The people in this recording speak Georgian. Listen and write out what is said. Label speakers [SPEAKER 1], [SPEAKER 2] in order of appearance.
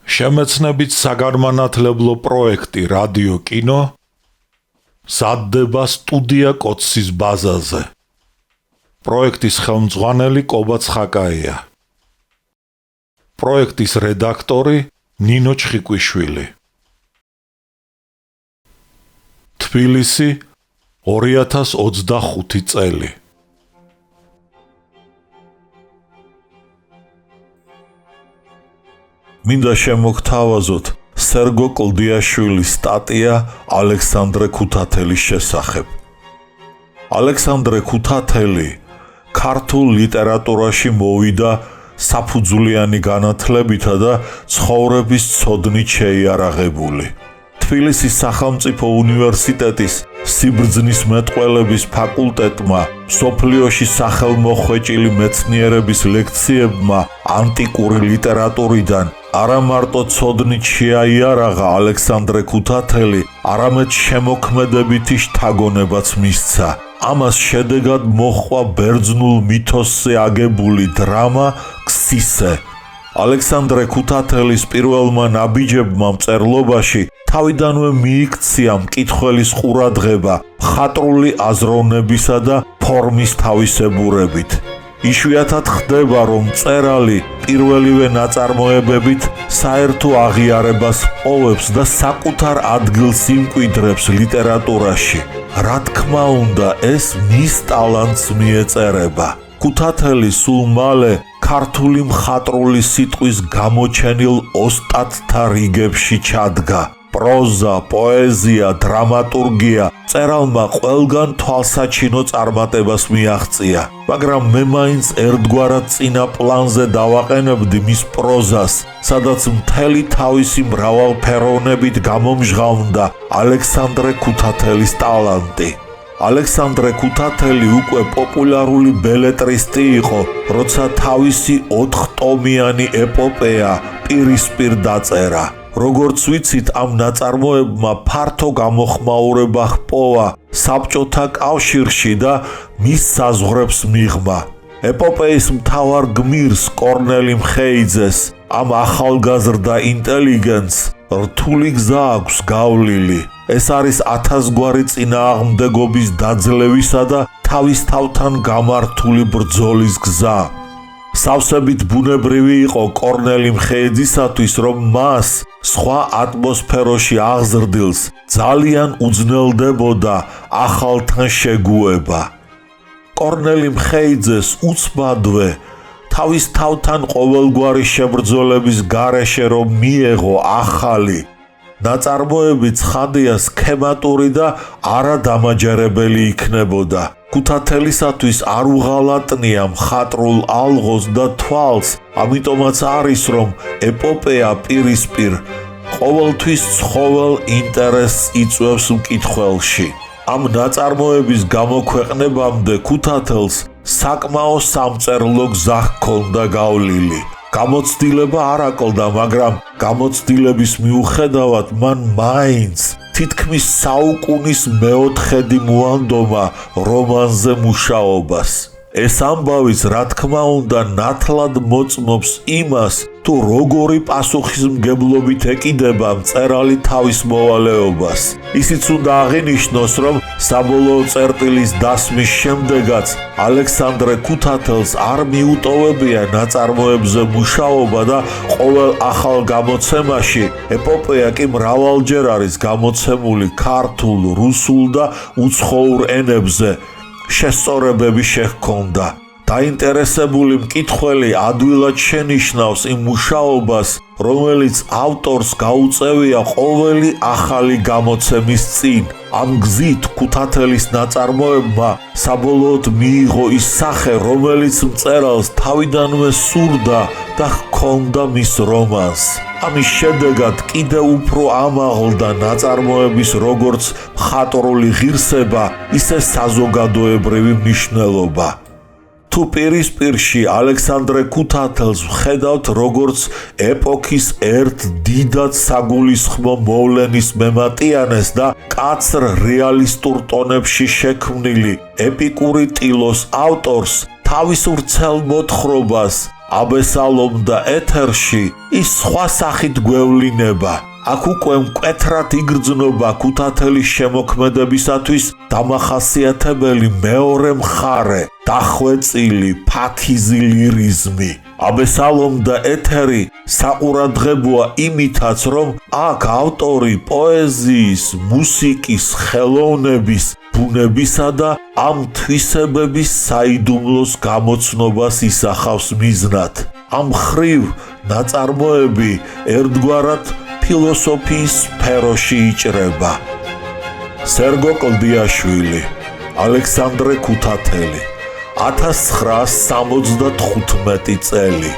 [SPEAKER 1] შემეცნებით საგანმანათლებლო პროექტი რადიო კინო მზადდება სტუდია კოცის ბაზაზე. პროექტის ხელმძღვანელი კობა ცხაკაია. პროექტის რედაქტორი ნინო ჩხიკვიშვილი. თბილისი 2025 წელი. მინდა შემოგთავაზოთ სერგო კლდიაშვილის სტატია ალექსანდრე ქუთათელის შესახებ. ალექსანდრე ქუთათელი ქართულ ლიტერატურაში მოვიდა საფუძვლიანი განათლებითა და ცხოვრების ცოდნით შეიარაღებული. თბილისის სახელმწიფო უნივერსიტეტის სიბრძნის მეტყველების ფაკულტეტმა მსოფლიოში სახელმოხვეჭილი მეცნიერების ლექციებმა ანტიკური ლიტერატურიდან არა მარტო ცოდნით შეაიარაღა ალექსანდრე ქუთათელი, არამედ შემოქმედებითი შთაგონებაც მისცა. ამას შედეგად მოჰყვა ბერძნულ მითოსზე აგებული დრამა ქსისე. ალექსანდრე ქუთათელის პირველმა ნაბიჯებმა მწერლობაში თავიდანვე მიიქცია მკითხველის ყურადღება მხატვრული აზროვნებისა და ფორმის თავისებურებით. იშვიათად ხდება, რომ მწერალი პირველივე ნაწარმოებებით საერთო აღიარებას პოვებს და საკუთარ ადგილს იმკვიდრებს ლიტერატურაში. რა თქმა უნდა, ეს მის ტალანტს მიეწერება. ქუთათელი სულ მალე ქართული მხატვრული სიტყვის გამოჩენილ ოსტატთა რიგებში ჩადგა. პროზა, პოეზია, დრამატურგია მწერალმა ყველგან თვალსაჩინო წარმატებას მიაღწია, მაგრამ მე მაინც ერთგვარად წინა პლანზე დავაყენებდი მის პროზას, სადაც მთელი თავისი მრავალფეროვნებით გამომჟღავნდა ალექსანდრე ქუთათელის ტალანტი. ალექსანდრე ქუთათელი უკვე პოპულარული ბელეტრისტი იყო, როცა თავისი 4ტომიანი ეპოპეა პირისპირ დაწერა. როგორც ვიცით, ამ ნაწარმოებმა ფართო გამოხმაურება ჰპოვა საბჭოთა კავშირში და მის საზღვრებს მიღმა. ეპოპეის მთავარ გმირს კორნელი მხეიძეს, ამ ახალგაზრდა ინტელიგენტს რთული გზა აქვს გავლილი. ეს არის 1000-გვარი წინააღმდეგობის დაძლევისა და თავის თავთან გამართული ბრძოლის გზა. სავსებით ბუნებრივი იყო კორნელი მხეიძისათვის, რომ მას სხვა ატმოსფეროში აღზრდილს ძალიან უძნელდებოდა ახალთან შეგუება. კორნელი მხეიძეს უცბადვე თავის თავთან ყოველგვარი შებრძოლების გარეშე რომ მიეღო ახალი ნაწარმოები ცხადია სქემატური და არადამაჯერებელი იქნებოდა. ქუთათელისათვის არ უღალატნია მხატვრულ ალღოს და თვალს, ამიტომაც არის, რომ ეპოპეა პირისპირ ყოველთვის ცხოველ ინტერესს იწვევს მკითხველში. ამ ნაწარმოების გამოქვეყნებამდე ქუთათელს საკმაო სამწერლო გზა ჰქონდა გავლილი. გამოცდილება არ აკლდა, მაგრამ გამოცდილების მიუხედავად მან მაინც თითქმის საუკუნის მეოთხედი მოანდომა რომანზე მუშაობას. ეს ამბავიც რა თქმა უნდა ნათლად მოწმობს იმას, თუ როგორი პასუხისმგებლობით ეკიდება მწერალი თავის მოვალეობას. ისიც უნდა აღინიშნოს, რომ საბოლოო წერტილის დასმის შემდეგაც ალექსანდრე ქუთათელს არ მიუტოვებია ნაწარმოებზე მუშაობა და ყოველ ახალ გამოცემაში ეპოპეა კი მრავალჯერ არის გამოცემული ქართულ, რუსულ და უცხოურ ენებზე. შესწორებები შეჰქონდა. დაინტერესებული მკითხველი ადვილად შენიშნავს იმ მუშაობას, რომელიც ავტორს გაუწევია ყოველი ახალი გამოცემის წინ. ამ გზით ქუთათელის ნაწარმოებმა საბოლოოდ მიიღო ის სახე, რომელიც მწერალს თავიდანვე სურდა და ჰქონდა მის რომანს. ამის შედეგად კიდევ უფრო ამაღლდა ნაწარმოების როგორც მხატვრული ღირსება, ისე საზოგადოებრივი მნიშვნელობა. თუ პირისპირში ალექსანდრე ქუთათელს ვხედავთ როგორც ეპოქის ერთ დიდად საგულისხმო მოვლენის მემატიანეს და კაცრ რეალისტურ ტონებში შექმნილი ეპიკური ტილოს ავტორს, თავის ვრცელ მოთხრობას აბესალომ და ეთერში ის სხვა სახით გვევლინება. აქ უკვე მკვეთრად იგრძნობა ქუთათელის შემოქმედებისათვის დამახასიათებელი მეორე მხარე, დახვეწილი, ფაქიზი ლირიზმი. აბესალომ და ეთერი საყურადღებოა იმითაც, რომ აქ ავტორი პოეზიის, მუსიკის, ხელოვნების, ბუნებისა და ამ თვისებების საიდუმლოს გამოცნობას ისახავს მიზნად. ამ მხრივ ნაწარმოები ერთგვარად ფილოსოფიის სფეროში იჭრება. სერგო კლდიაშვილი, ალექსანდრე ქუთათელი, 1975 წელი.